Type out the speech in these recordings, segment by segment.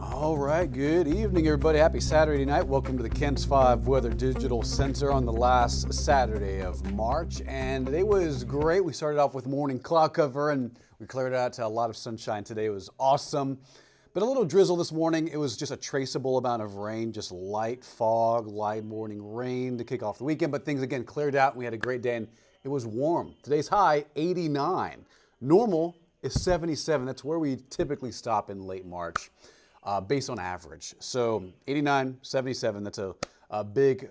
All right, good evening, everybody. Happy Saturday night. Welcome to the KENS 5 Weather Digital Center on the last Saturday of March. And today was great. We started off with morning cloud cover and we cleared out to a lot of sunshine today. It was awesome. But a little drizzle this morning. It was just a traceable amount of rain, just light fog, light morning rain to kick off the weekend. But things again cleared out. We had a great day and it was warm. Today's high, 89. Normal is 77. That's where we typically stop in late March. Based on average. So 89, 77, that's a big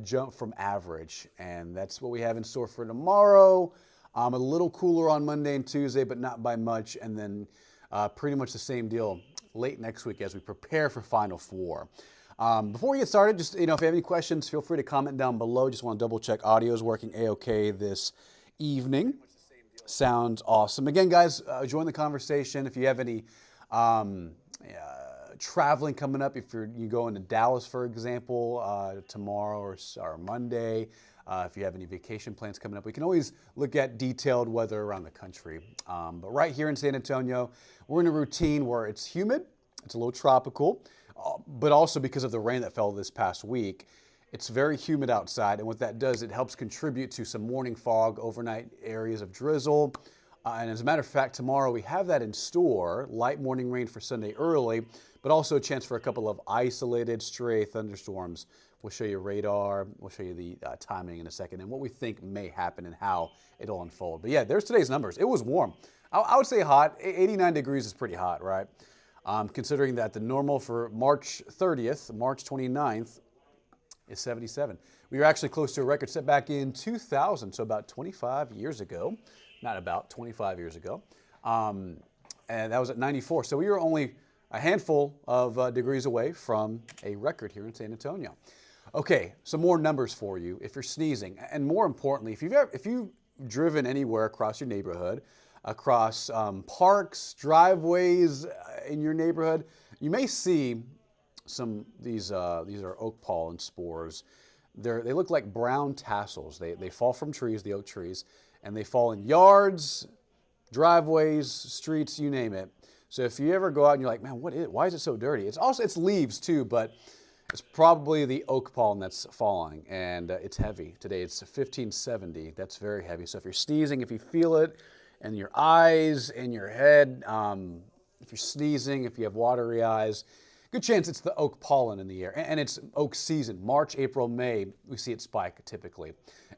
jump from average. And that's what we have in store for tomorrow. A little cooler on Monday and Tuesday, but not by much. And then pretty much the same deal late next week as we prepare for Final Four. Before we get started, just if you have any questions, feel free to comment down below. Just want to double check audio is working A-OK this evening. Sounds awesome. Again, guys, join the conversation. If you have any traveling coming up, if you go into Dallas, for example, tomorrow or Monday, if you have any vacation plans coming up, we can always look at detailed weather around the country. But right here in San Antonio, we're in a routine where it's humid, it's a little tropical, but also because of the rain that fell this past week, it's very humid outside. And what that does, it helps contribute to some morning fog, overnight areas of drizzle. And as a matter of fact, tomorrow we have that in store, light morning rain for Sunday early, but also a chance for a couple of isolated stray thunderstorms. We'll show you radar, we'll show you the timing in a second, and what we think may happen and how it'll unfold. But yeah, there's today's numbers. It was warm. I would say hot. 89 degrees is pretty hot, right? Considering that the normal for March 30th, March 29th, is 77. We were actually close to a record set back in 2000, so about 25 years ago. Not about, 25 years ago. And that was at 94. So we were only a handful of degrees away from a record here in San Antonio. Okay, some more numbers for you if you're sneezing. And more importantly, if you've driven anywhere across your neighborhood, across parks, driveways in your neighborhood, you may see these are oak pollen spores. They look like brown tassels. They fall from trees, the oak trees, and they fall in yards, driveways, streets, you name it. So if you ever go out and you're like, man, why is it so dirty? It's leaves too, but it's probably the oak pollen that's falling, and it's heavy. Today it's 1570. That's very heavy. So if you're sneezing, if you feel it in your eyes, in your head, if you're sneezing, if you have watery eyes, good chance it's the oak pollen in the air. And it's oak season. March, April, May, we see it spike typically.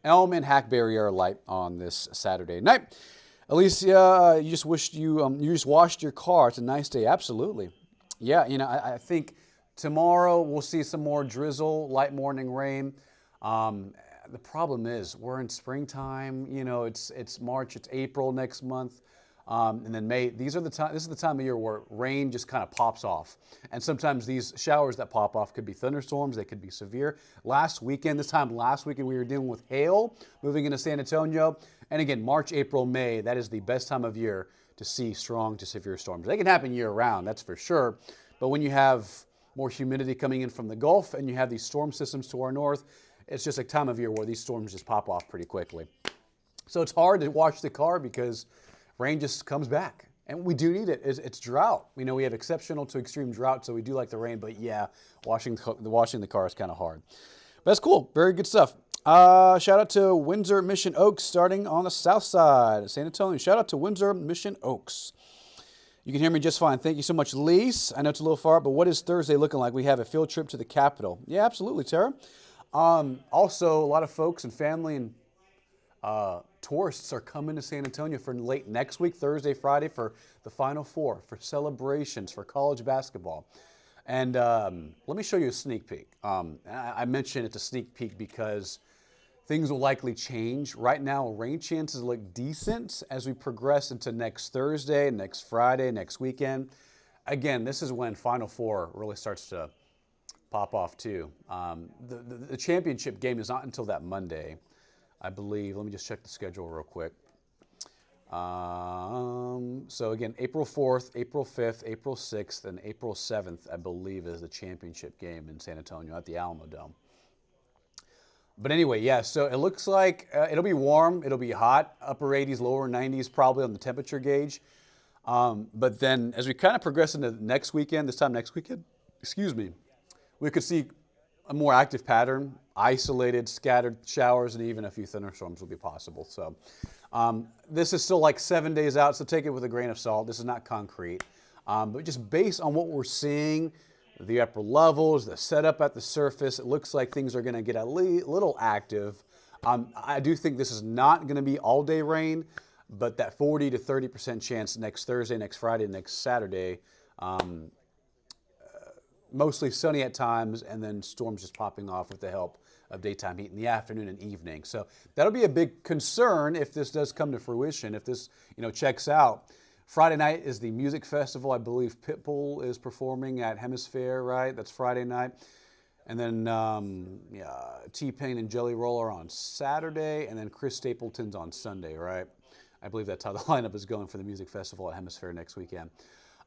Elm and hackberry are light on this Saturday night. Alicia, you just washed your car. It's a nice day. Absolutely. Yeah, I think tomorrow we'll see some more drizzle, light morning rain. The problem is we're in springtime. It's March, it's April next month. And then May, this is the time of year where rain just kind of pops off. And sometimes these showers that pop off could be thunderstorms, they could be severe. Last weekend we were dealing with hail moving into San Antonio. And again, March, April, May, that is the best time of year to see strong to severe storms. They can happen year round, that's for sure. But when you have more humidity coming in from the Gulf and you have these storm systems to our north, it's just a time of year where these storms just pop off pretty quickly. So it's hard to wash the car because rain just comes back, and we do need it. It's drought. We have exceptional to extreme drought, so we do like the rain, but yeah, washing the car is kind of hard. But that's cool. Very good stuff. Shout out to Windsor Mission Oaks, starting on the south side of San Antonio. Shout out to Windsor Mission Oaks. You can hear me just fine. Thank you so much, Lise. I know it's a little far, but what is Thursday looking like? We have a field trip to the Capitol. Yeah, absolutely, Tara. Also, a lot of folks and family and tourists are coming to San Antonio for late next week, Thursday, Friday, for the Final Four, for celebrations, for college basketball. And let me show you a sneak peek. I mentioned it's a sneak peek because things will likely change. Right now, rain chances look decent as we progress into next Thursday, next Friday, next weekend. Again, this is when Final Four really starts to pop off too. The championship game is not until that Monday, I believe. Let me just check the schedule real quick. So again, April 4th, April 5th, April 6th, and April 7th, I believe, is the championship game in San Antonio at the Alamo Dome. But anyway, yeah, so it looks like it'll be warm, it'll be hot, upper 80s, lower 90s probably on the temperature gauge. But then as we kind of progress into next weekend, this time next weekend, excuse me, we could see a more active pattern, isolated, scattered showers, and even a few thunderstorms will be possible. So this is still like 7 days out, so take it with a grain of salt. This is not concrete. But just based on what we're seeing, the upper levels, the setup at the surface, it looks like things are going to get a little active. I do think this is not going to be all-day rain, but that 40 to 30% chance next Thursday, next Friday, next Saturday, mostly sunny at times, and then storms just popping off with the help of daytime heat in the afternoon and evening. So that'll be a big concern if this does come to fruition, if this checks out. Friday night is the music festival. I believe Pitbull is performing at Hemisphere, right? That's Friday night. And then T-Pain and Jelly Roll are on Saturday, and then Chris Stapleton's on Sunday, right? I believe that's how the lineup is going for the music festival at Hemisphere next weekend.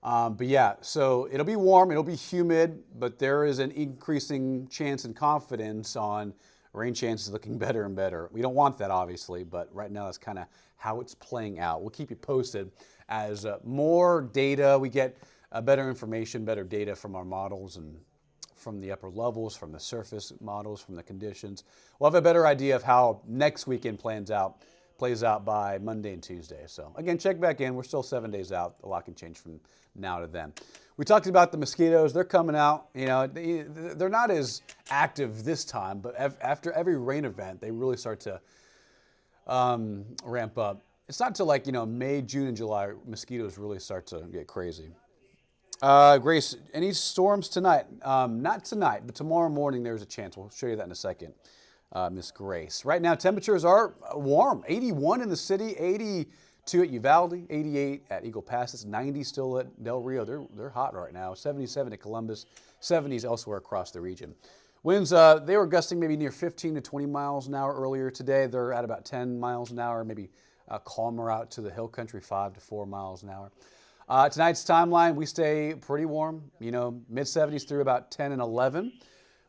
But yeah, so it'll be warm, it'll be humid, but there is an increasing chance and confidence on rain chances looking better and better. We don't want that, obviously, but right now that's kind of how it's playing out. We'll keep you posted as more data, we get better information, better data from our models and from the upper levels, from the surface models, from the conditions. We'll have a better idea of how next weekend plays out by Monday and Tuesday. So again, check back in. We're still 7 days out. A lot can change from now to then. We talked about the mosquitoes. They're coming out. They're not as active this time, but after every rain event, they really start to ramp up. It's not until like, May, June, and July, mosquitoes really start to get crazy. Grace, any storms tonight? Not tonight, but tomorrow morning there's a chance. We'll show you that in a second, Miss Grace. Right now, temperatures are warm. 81 in the city, 82 at Uvalde, 88 at Eagle Pass. It's 90 still at Del Rio. They're hot right now. 77 at Columbus, 70s elsewhere across the region. Winds, they were gusting maybe near 15 to 20 miles an hour earlier today. They're at about 10 miles an hour, maybe calmer out to the hill country, 5 to 4 miles an hour. Tonight's timeline, we stay pretty warm, mid-70s through about 10 and 11,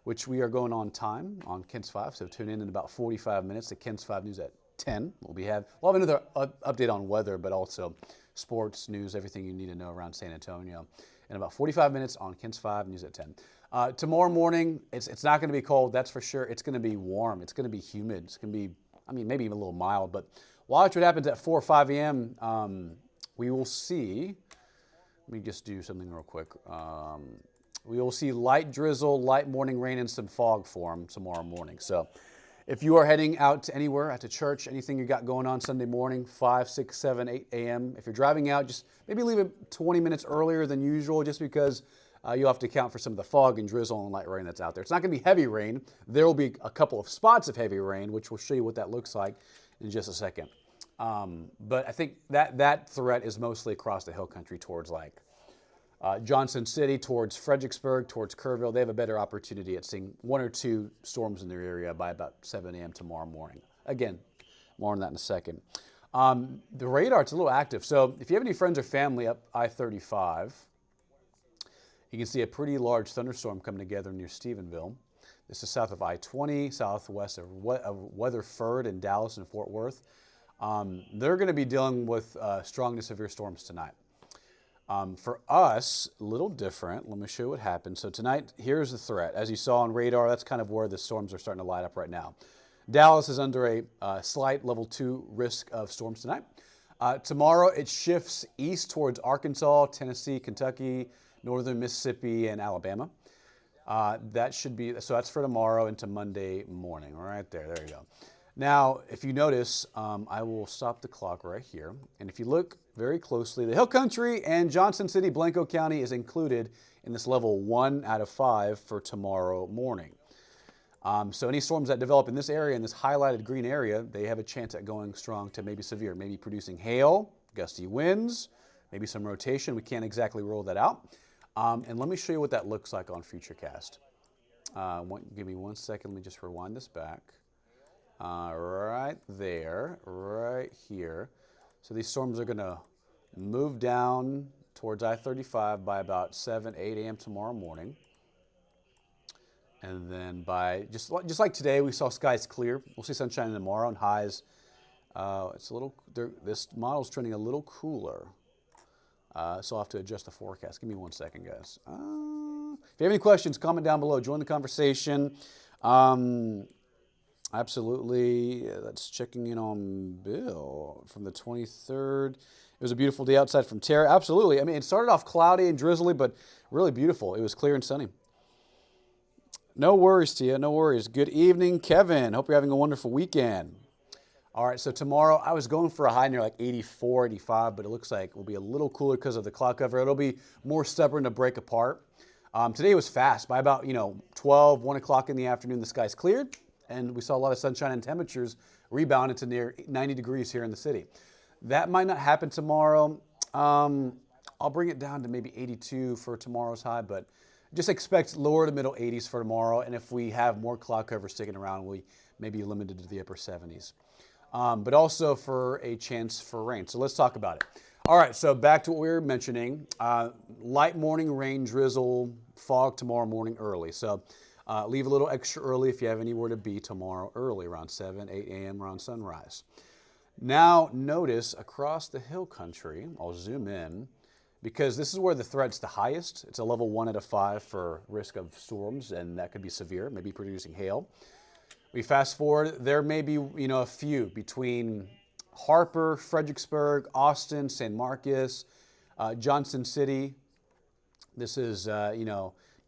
which we are going on time on KENS 5, so tune in about 45 minutes to KENS 5 News at 10. We'll have another update on weather, but also sports news, everything you need to know around San Antonio, in about 45 minutes on KENS 5 News at 10. Tomorrow morning, it's not going to be cold, that's for sure. It's going to be warm. It's going to be humid. It's going to be, maybe even a little mild, but watch what happens at 4 or 5 a.m. We will see. Let me just do something real quick. We will see light drizzle, light morning rain, and some fog form tomorrow morning. So if you are heading out to anywhere, out to church, anything you got going on Sunday morning, 5, 6, 7, 8 a.m., if you're driving out, just maybe leave it 20 minutes earlier than usual just because you'll have to account for some of the fog and drizzle and light rain that's out there. It's not going to be heavy rain. There will be a couple of spots of heavy rain, which we'll show you what that looks like in just a second. But I think that threat is mostly across the hill country towards like Johnson City, towards Fredericksburg, towards Kerrville. They have a better opportunity at seeing 1 or 2 storms in their area by about 7 a.m. tomorrow morning. Again, more on that in a second. The radar, it's a little active. So if you have any friends or family up I-35, you can see a pretty large thunderstorm coming together near Stephenville. This is south of I-20, southwest of Weatherford and Dallas and Fort Worth. They're going to be dealing with strong to severe storms tonight. For us, a little different. Let me show you what happened. So tonight, here's the threat. As you saw on radar, that's kind of where the storms are starting to light up right now. Dallas is under a slight level 2 risk of storms tonight. Tomorrow, it shifts east towards Arkansas, Tennessee, Kentucky, northern Mississippi, and Alabama. That should be, so that's for tomorrow into Monday morning. Right there you go. Now, if you notice, I will stop the clock right here. And if you look very closely, the Hill Country and Johnson City, Blanco County is included in this level 1 out of 5 for tomorrow morning. So any storms that develop in this area, in this highlighted green area, they have a chance at going strong to maybe severe, maybe producing hail, gusty winds, maybe some rotation. We can't exactly rule that out. And let me show you what that looks like on Futurecast. Give me 1 second. Let me just rewind this back. Right there, right here. So these storms are going to move down towards I-35 by about 7, 8 a.m. tomorrow morning. And then by, just like today, we saw skies clear. We'll see sunshine tomorrow and highs. It's a little, this model's trending a little cooler. So I'll have to adjust the forecast. Give me 1 second, guys. If you have any questions, comment down below. Join the conversation. Absolutely. That's checking in on Bill from the 23rd. It was a beautiful day outside from Tara. Absolutely. I mean, it started off cloudy and drizzly, but really beautiful. It was clear and sunny. No worries, Tia. No worries. Good evening, Kevin. Hope you're having a wonderful weekend. All right, so tomorrow I was going for a high near like 84, 85, but it looks like it will be a little cooler because of the cloud cover. It'll be more stubborn to break apart. Today was fast. By about 12, 1 o'clock in the afternoon, the skies cleared, and we saw a lot of sunshine and temperatures rebounded to near 90 degrees here in the city. That might not happen tomorrow. I'll bring it down to maybe 82 for tomorrow's high, but just expect lower to middle 80s for tomorrow. And if we have more cloud cover sticking around, we may be limited to the upper 70s. But also for a chance for rain. So let's talk about it. All right, so back to what we were mentioning. Light morning rain, drizzle, fog tomorrow morning early. So leave a little extra early if you have anywhere to be tomorrow early, around 7, 8 a.m. around sunrise. Now notice across the hill country, I'll zoom in, because this is where the threat's the highest. It's a level 1 out of 5 for risk of storms, and that could be severe, maybe producing hail. We fast forward, there may be a few between Harper, Fredericksburg, Austin, San Marcos, Johnson City. This is 9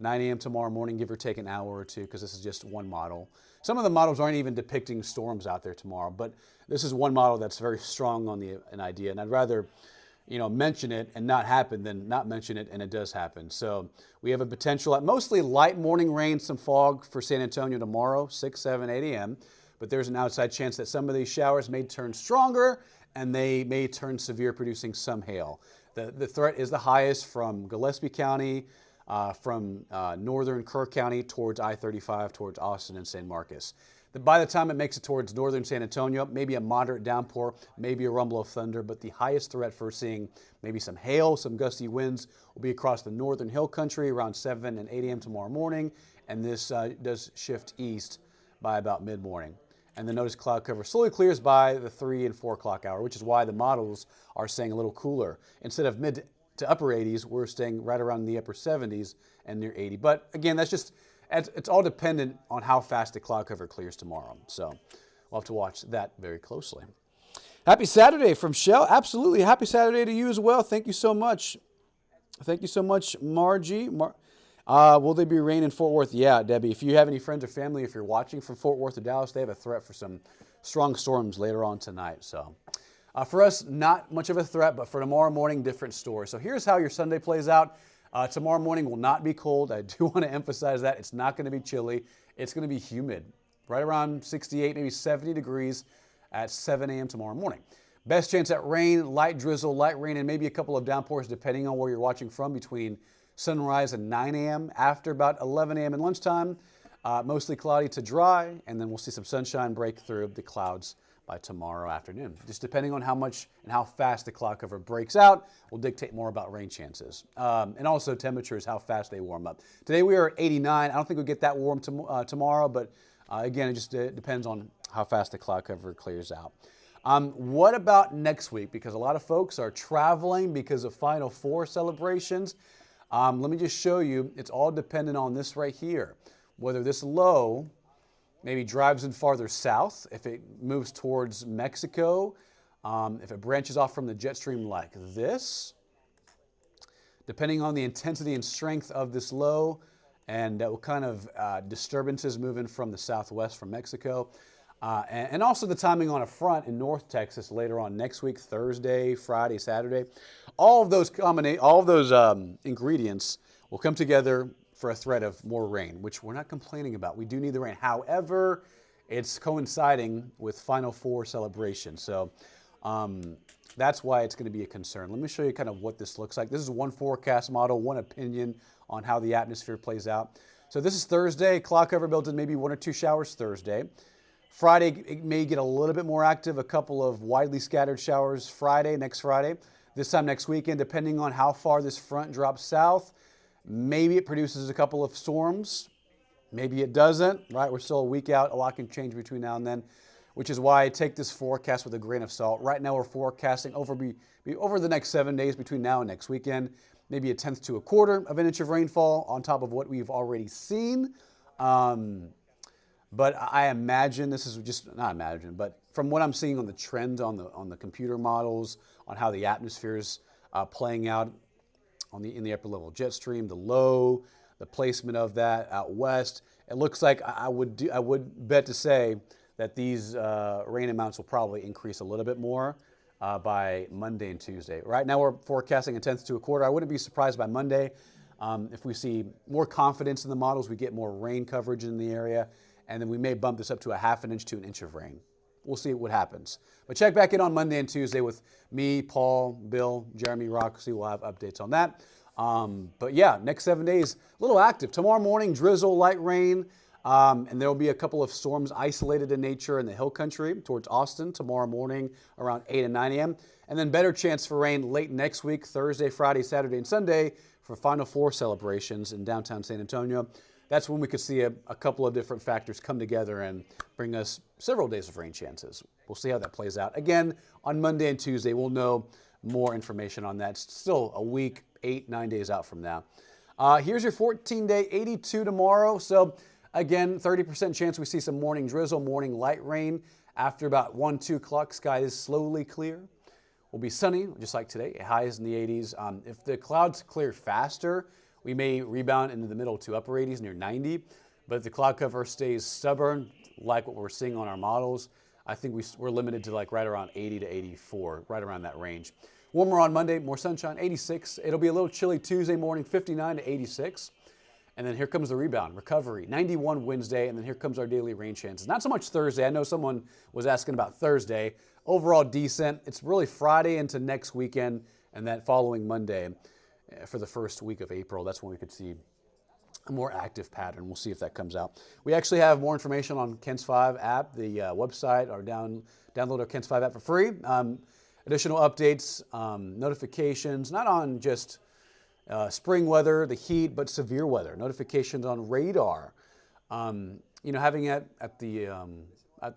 a.m. tomorrow morning, give or take an hour or two, because this is just one model. Some of the models aren't even depicting storms out there tomorrow, but this is one model that's very strong on an idea, and I'd rather mention it and not happen than not mention it and it does happen. So we have a potential at mostly light morning rain, some fog for San Antonio tomorrow, 6, 7, 8 a.m. But there's an outside chance that some of these showers may turn stronger and they may turn severe, producing some hail. The threat is the highest from Gillespie County, from northern Kerr County towards I-35, towards Austin and San Marcos. By the time it makes it towards northern San Antonio, maybe a moderate downpour, maybe a rumble of thunder, but the highest threat for seeing maybe some hail, some gusty winds will be across the northern hill country around 7 and 8 a.m. tomorrow morning, and this does shift east by about mid-morning. And then notice cloud cover slowly clears by the 3 and 4 o'clock hour, which is why the models are staying a little cooler. Instead of mid to upper 80s, we're staying right around the upper 70s and near 80. But again, it's all dependent on how fast the cloud cover clears tomorrow. So we'll have to watch that very closely. Happy Saturday from Shell. Absolutely. Happy Saturday to you as well. Thank you so much. Thank you so much, Margie. Will there be rain in Fort Worth? Yeah, Debbie. If you have any friends or family, if you're watching from Fort Worth or Dallas, they have a threat for some strong storms later on tonight. So for us, not much of a threat, but for tomorrow morning, different story. So here's how your Sunday plays out. Tomorrow morning will not be cold. I do want to emphasize that. It's not going to be chilly. It's going to be humid, right around 68, maybe 70 degrees at 7 a.m. tomorrow morning. Best chance at rain, light drizzle, light rain, and maybe a couple of downpours depending on where you're watching from between sunrise and 9 a.m. After about 11 a.m. and lunchtime, mostly cloudy to dry, and then we'll see some sunshine break through the clouds by tomorrow afternoon. Just depending on how much and how fast the cloud cover breaks out will dictate more about rain chances. And also temperatures, how fast they warm up. Today we are at 89. I don't think we'll get that warm tomorrow, but again, it just depends on how fast the cloud cover clears out. What about next week? Because a lot of folks are traveling because of Final Four celebrations. Let me just show you, it's all dependent on this right here. Whether this low maybe drives in farther south, if it moves towards Mexico, if it branches off from the jet stream like this, depending on the intensity and strength of this low, and what kind of disturbances moving from the southwest from Mexico, and also the timing on a front in North Texas later on next week, Thursday, Friday, Saturday. All of those ingredients will come together for a threat of more rain, which we're not complaining about. We do need the rain. However, it's coinciding with Final Four celebration. So that's why it's going to be a concern. Let me show you kind of what this looks like. This is one forecast model, one opinion on how the atmosphere plays out. So this is Thursday. Cloud cover built in, maybe 1 or 2 showers Thursday. Friday, it may get a little bit more active, a couple of widely scattered showers Friday, next Friday. This time next weekend, depending on how far this front drops south, maybe it produces a couple of storms. Maybe it doesn't, right? We're still a week out. A lot can change between now and then, which is why I take this forecast with a grain of salt. Right now, we're forecasting over the next 7 days between now and next weekend, maybe 1/10 to 1/4 of an inch of rainfall on top of what we've already seen. But I imagine, this is just, not imagine, but from what I'm seeing on the trend on the computer models, on how the atmosphere is playing out in the upper level jet stream, the low, the placement of that out west, it looks like I would bet to say that these rain amounts will probably increase a little bit more by Monday and Tuesday. Right now we're forecasting 1/10 to 1/4. I wouldn't be surprised by Monday if we see more confidence in the models, we get more rain coverage in the area, and then we may bump this up to 1/2 inch to 1 inch of rain. We'll see what happens. But check back in on Monday and Tuesday with me, Paul, Bill, Jeremy, Roxy. We'll have updates on that. But yeah, next 7 days, a little active. Tomorrow morning, drizzle, light rain, and there will be a couple of storms isolated in nature in the hill country towards Austin tomorrow morning around 8 and 9 a.m. And then better chance for rain late next week, Thursday, Friday, Saturday, and Sunday for Final Four celebrations in downtown San Antonio. That's when we could see a couple of different factors come together and bring us several days of rain chances. We'll see how that plays out. Again, on Monday and Tuesday, we'll know more information on that. It's still a week, 8-9 days out from now. Here's your 14-day, 82 tomorrow. So again, 30% chance we see some morning drizzle, morning light rain. After about 1-2 o'clock, sky is slowly clear. Will be sunny, just like today, highs in the 80s. If the clouds clear faster, we may rebound into the middle to upper 80s, near 90. But if the cloud cover stays stubborn, like what we're seeing on our models, I think we're limited to like right around 80 to 84, right around that range. Warmer on Monday, more sunshine, 86. It'll be a little chilly Tuesday morning, 59 to 86. And then here comes the rebound, recovery, 91 Wednesday, and then here comes our daily rain chances. Not so much Thursday. I know someone was asking about Thursday. Overall decent. It's really Friday into next weekend and that following Monday for the first week of April. That's when we could see a more active pattern. We'll see if that comes out. We actually have more information on KENS 5 app, the website, or download our KENS 5 app for free. Additional updates, notifications, not on just spring weather, the heat, but severe weather. Notifications on radar. Having it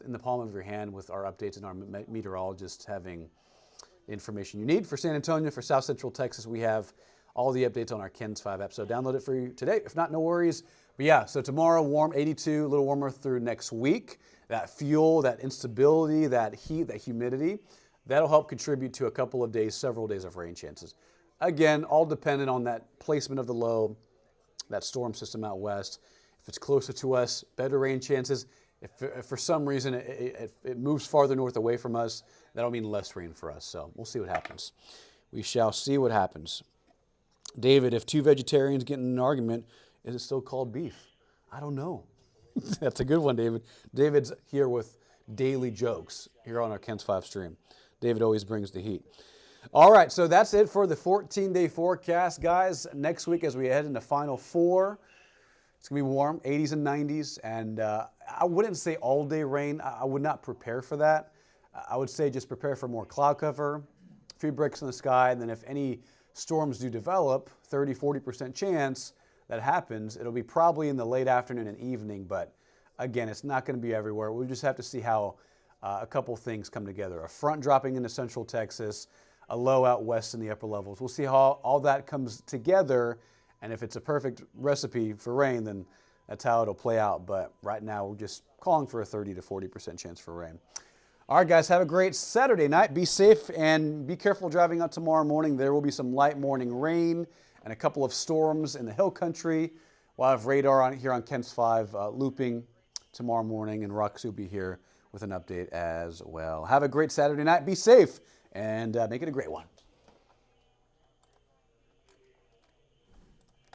in the palm of your hand with our updates and our meteorologists having the information you need. For San Antonio, for South Central Texas, we have all the updates on our KENS 5 app. So download it for you today. If not, no worries. But yeah, so tomorrow, warm, 82, a little warmer through next week. That fuel, that instability, that heat, that humidity, that'll help contribute to a couple of days, several days of rain chances. Again, all dependent on that placement of the low, that storm system out west. If it's closer to us, better rain chances. If for some reason it moves farther north away from us, that'll mean less rain for us. So we'll see what happens. We shall see what happens. David, if two vegetarians get in an argument, is it still called beef? I don't know. That's a good one, David. David's here with daily jokes here on our KENS 5 stream. David always brings the heat. All right, so that's it for the 14-day forecast, guys. Next week, as we head into Final Four, it's going to be warm, 80s and 90s, and I wouldn't say all-day rain. I would not prepare for that. I would say just prepare for more cloud cover, a few breaks in the sky, and then if any storms do develop, 30-40% chance that happens, it'll be probably in the late afternoon and evening, but again, it's not going to be everywhere. We'll just have to see how a couple things come together. A front dropping into central Texas, a low out west in the upper levels. We'll see how all that comes together, and if it's a perfect recipe for rain, then that's how it'll play out. But right now, we're just calling for a 30 to 40% chance for rain. All right, guys, have a great Saturday night. Be safe and be careful driving out tomorrow morning. There will be some light morning rain and a couple of storms in the hill country. We'll have radar here on KENS 5 looping tomorrow morning, and Roxy will be here with an update as well. Have a great Saturday night. Be safe and make it a great one.